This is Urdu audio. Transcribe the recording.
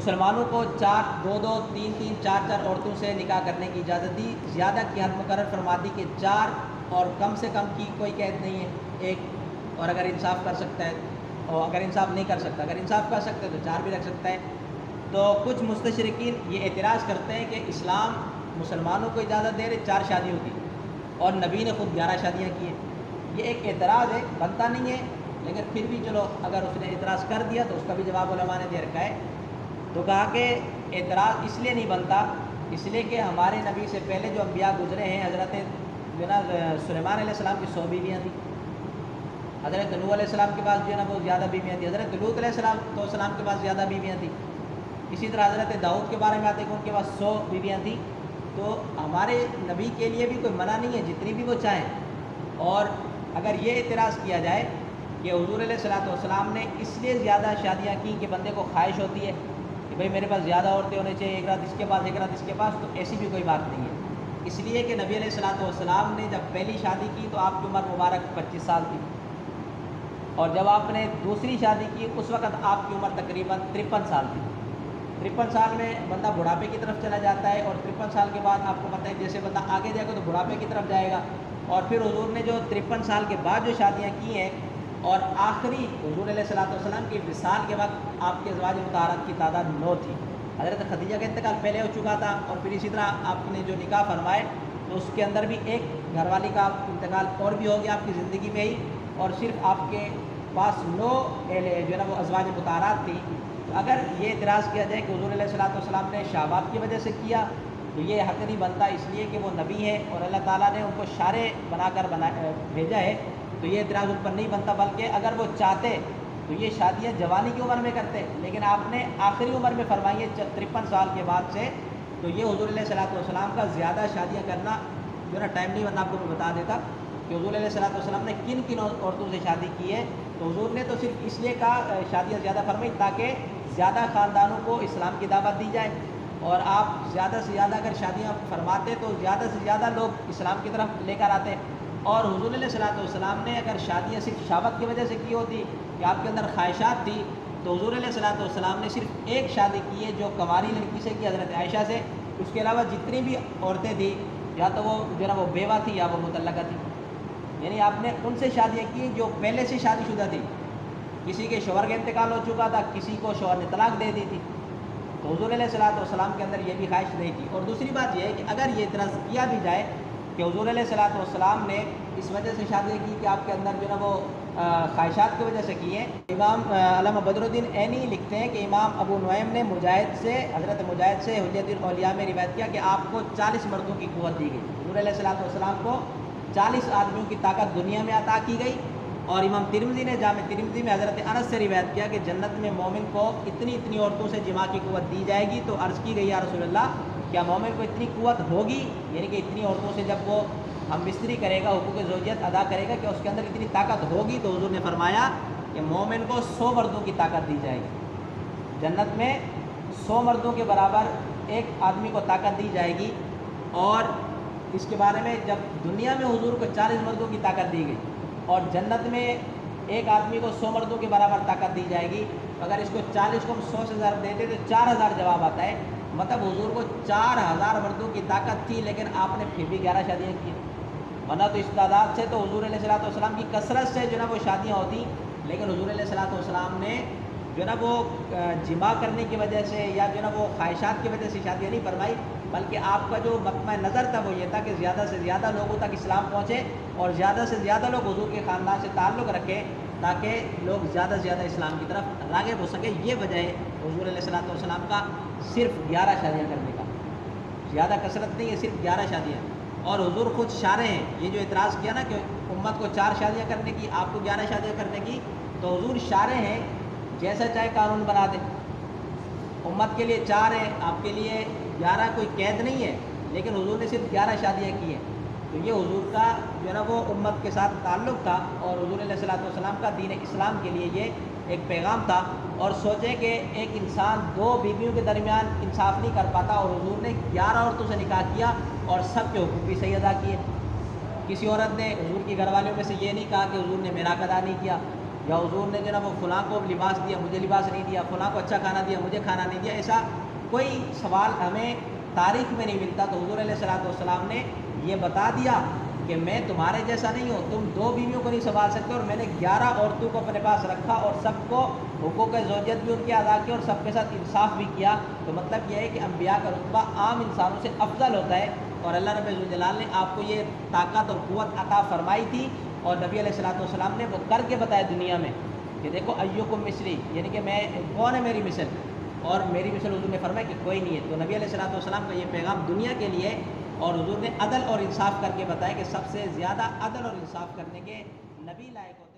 مسلمانوں کو دو دو تین تین چار چار عورتوں سے نکاح کرنے کی اجازت دی، زیادہ کی حد مقرر فرما دی کہ 4 اور کم سے کم کی کوئی قید نہیں ہے ایک، اور اگر انصاف کر سکتا ہے، اور اگر انصاف نہیں کر سکتا، اگر انصاف کر سکتا ہے تو 4 بھی رکھ سکتا ہے۔ تو کچھ مستشرقین یہ اعتراض کرتے ہیں کہ اسلام مسلمانوں کو اجازت دے رہے 4 شادیوں کی، اور نبی نے خود 11 شادیاں کی ہیں۔ یہ ایک اعتراض ہے، بنتا نہیں ہے، لیکن پھر بھی چلو اگر اس نے اعتراض کر دیا تو اس کا بھی جواب علماء نے دے رکھا ہے۔ تو کہا کہ اعتراض اس لیے نہیں بنتا، اس لیے کہ ہمارے نبی سے پہلے جو انبیاء گزرے ہیں، حضرت سلیمان علیہ السلام کی 100 بیویاں تھیں، حضرت نوح علیہ السلام کے پاس جو ہے نا وہ زیادہ بیویاں تھیں، حضرت لوط علیہ السلام کے پاس زیادہ بیویاں تھیں، اسی طرح حضرت داؤد کے بارے میں آتے ہیں کہ ان کے پاس 100 بیویاں تھیں۔ تو ہمارے نبی کے لیے بھی کوئی منع نہیں ہے جتنی بھی وہ چاہیں۔ اور اگر یہ اعتراض کیا جائے کہ حضور علیہ السلام نے اس لیے زیادہ شادیاں کی کہ بندے کو خواہش ہوتی ہے کہ بھئی میرے پاس زیادہ عورتیں ہونے چاہیے، ایک رات اس کے پاس ایک رات اس کے پاس، تو ایسی بھی کوئی بات نہیں ہے۔ اس لیے کہ نبی علیہ السلام نے جب پہلی شادی کی تو آپ کی عمر مبارک 25 سال تھی، اور جب آپ نے دوسری شادی کی اس وقت آپ کی عمر تقریباً 53 سال تھی۔ 53 سال میں بندہ بڑھاپے کی طرف چلا جاتا ہے، اور 53 سال کے بعد آپ کو پتہ ہے جیسے بندہ آگے جائے گا تو بڑھاپے کی طرف جائے گا۔ اور پھر حضور نے جو 53 سال کے بعد جو شادیاں کی ہیں، اور آخری حضور علیہ السلام کی وصال کے وقت آپ کے ازواج مطہرات کی تعداد 9 تھی۔ حضرت خدیجہ کا انتقال پہلے ہو چکا تھا، اور پھر اسی طرح آپ نے جو نکاح فرمائے تو اس کے اندر بھی ایک گھر والی کا انتقال اور بھی ہو گیا آپ کی زندگی میں ہی، اور صرف آپ کے پاس 9 جو ہے نا وہ ازواج مطہرات تھی۔ تو اگر یہ اعتراض کیا جائے کہ حضور علیہ السلام نے شہوات کی وجہ سے کیا، تو یہ حق نہیں بنتا، اس لیے کہ وہ نبی ہیں اور اللہ تعالیٰ نے ان کو شارع بنا کر بھیجا ہے، تو یہ اعتراض ان پر نہیں بنتا۔ بلکہ اگر وہ چاہتے تو یہ شادیاں جوانی کی عمر میں کرتے، لیکن آپ نے آخری عمر میں فرمائی ہے 53 سال کے بعد سے، تو یہ حضور علیہ السلام کا زیادہ شادیاں کرنا جو نا ٹائم نہیں بنتا۔ آپ کو میں بتا دیتا کہ حضور علیہ السلام نے کن کن عورتوں سے شادی کی ہے۔ تو حضور نے تو صرف اس لیے کہا شادیاں زیادہ فرمائی تاکہ زیادہ خاندانوں کو اسلام کی دعوت دی جائے، اور آپ زیادہ سے زیادہ اگر شادیاں فرماتے تو زیادہ سے زیادہ لوگ اسلام کی طرف لے کر آتے۔ اور حضور علیہ السلام نے اگر شادیاں صرف شہوت کی وجہ سے کی ہوتی کہ آپ کے اندر خواہشات تھی، تو حضور علیہ السلام نے صرف ایک شادی کی ہے جو کنواری لڑکی سے کی، حضرت عائشہ سے۔ اس کے علاوہ جتنی بھی عورتیں تھیں یا تو وہ جو ہے نا وہ بیوہ تھی یا وہ مطلقہ تھی، یعنی آپ نے ان سے شادیاں کی جو پہلے سے شادی شدہ تھی، کسی کے شوہر کا انتقال ہو چکا تھا، کسی کو شوہر نے طلاق دے دی تھی، تو حضور علیہ السلام کے اندر یہ بھی خواہش نہیں تھی۔ اور دوسری بات یہ ہے کہ اگر یہ اعتراض کیا بھی جائے کہ حضور علیہ السلام نے اس وجہ سے شادی کی کہ آپ کے اندر جو ہے نا وہ خواہشات کی وجہ سے کی ہیں، امام علامہ بدر الدین عینی لکھتے ہیں کہ امام ابو نعیم نے حضرت مجاہد سے حجت الاولیاء میں روایت کیا کہ آپ کو 40 مردوں کی قوت دی گئی، حضور علیہ السلام کو 40 آدمیوں کی طاقت دنیا میں عطا کی گئی۔ اور امام ترمذی نے جامع ترمذی میں حضرت انس سے روایت کیا کہ جنت میں مومن کو اتنی عورتوں سے جماع کی قوت دی جائے گی، تو عرض کی گئی یا رسول اللہ کیا مومن کو اتنی قوت ہوگی، یعنی کہ اتنی عورتوں سے جب وہ ہم بستری کرے گا، حقوق زوجیت ادا کرے گا، کہ اس کے اندر اتنی طاقت ہوگی؟ تو حضور نے فرمایا کہ مومن کو 100 مردوں کی طاقت دی جائے گی، جنت میں 100 مردوں کے برابر ایک آدمی کو طاقت دی جائے گی۔ اور اس کے بارے میں جب دنیا میں حضور کو 40 مردوں کی طاقت دی گئی اور جنت میں ایک آدمی کو 100 مردوں کے برابر طاقت دی جائے گی، اگر اس کو 40 کو ہم 100 سے ضرب دیتے تو 4000 جواب آتا ہے۔ مطلب حضور کو 4000 مردوں کی طاقت تھی، لیکن آپ نے پھر بھی 11 شادیاں کی، ورنہ تو اس تعداد سے تو حضور علیہ السلام کی کثرت سے جو ہے نا وہ شادیاں ہوتی، لیکن حضور علیہ السلام نے جو ہے نا وہ جماع کرنے کی وجہ سے یا جو ہے نا وہ خواہشات کی وجہ سے شادیاں نہیں فرمائی، بلکہ آپ کا جو مطمع نظر تھا وہ یہ تھا کہ زیادہ سے زیادہ لوگوں تک اسلام پہنچے اور زیادہ سے زیادہ لوگ حضور کے خاندان سے تعلق رکھیں، تاکہ لوگ زیادہ سے زیادہ اسلام کی طرف راغب ہو سکے۔ یہ وجہ ہے حضور علیہ السلام کا صرف 11 شادیاں کرنے کا، زیادہ کثرت نہیں ہے، صرف 11 شادیاں۔ اور حضور خود شارع ہیں، یہ جو اعتراض کیا نا کہ امت کو 4 شادیاں کرنے کی، آپ کو 11 شادیاں کرنے کی، تو حضور شارع ہیں، جیسا چاہے قانون بنا دیں، امت کے لیے 4 ہیں، آپ کے لیے 11، کوئی قید نہیں ہے، لیکن حضور نے صرف 11 شادیاں کی ہیں۔ تو یہ حضور کا جو ہے نا وہ امت کے ساتھ تعلق تھا، اور حضور علیہ السلام کا دین اسلام کے لیے یہ ایک پیغام تھا۔ اور سوچیں کہ ایک انسان 2 بیویوں کے درمیان انصاف نہیں کر پاتا، اور حضور نے 11 عورتوں سے نکاح کیا اور سب کے حقوق بھی صحیح ادا کیے۔ کسی عورت نے حضور کی گھر والیوں میں سے یہ نہیں کہا کہ حضور نے میراث ادا نہیں کیا، یا حضور نے جو نا وہ فلاں کو لباس دیا مجھے لباس نہیں دیا، فلاں کو اچھا کھانا دیا مجھے کھانا نہیں دیا، ایسا کوئی سوال ہمیں تاریخ میں نہیں ملتا۔ تو حضور علیہ الصلوۃ والسلام نے یہ بتا دیا کہ میں تمہارے جیسا نہیں ہوں، تم 2 بیویوں کو نہیں سنبھال سکتے، اور میں نے 11 عورتوں کو اپنے پاس رکھا اور سب کو حقوق زوجیت بھی ان کے ادا کیا اور سب کے ساتھ انصاف بھی کیا۔ تو مطلب یہ ہے کہ انبیاء کا رتبہ عام انسانوں سے افضل ہوتا ہے، اور اللہ رب الجلال نے آپ کو یہ طاقت اور قوت عطا فرمائی تھی، اور نبی علیہ الصلوۃ والسلام نے وہ کر کے بتایا دنیا میں کہ دیکھو ایکم مثلی، یعنی کہ میں کون ہے میری مثل، اور میری مثل حضور نے فرمایا کہ کوئی نہیں ہے۔ تو نبی علیہ الصلوۃ والسلام کا یہ پیغام دنیا کے لیے، اور حضور نے عدل اور انصاف کر کے بتایا کہ سب سے زیادہ عدل اور انصاف کرنے کے نبی لائق ہوتے ہیں۔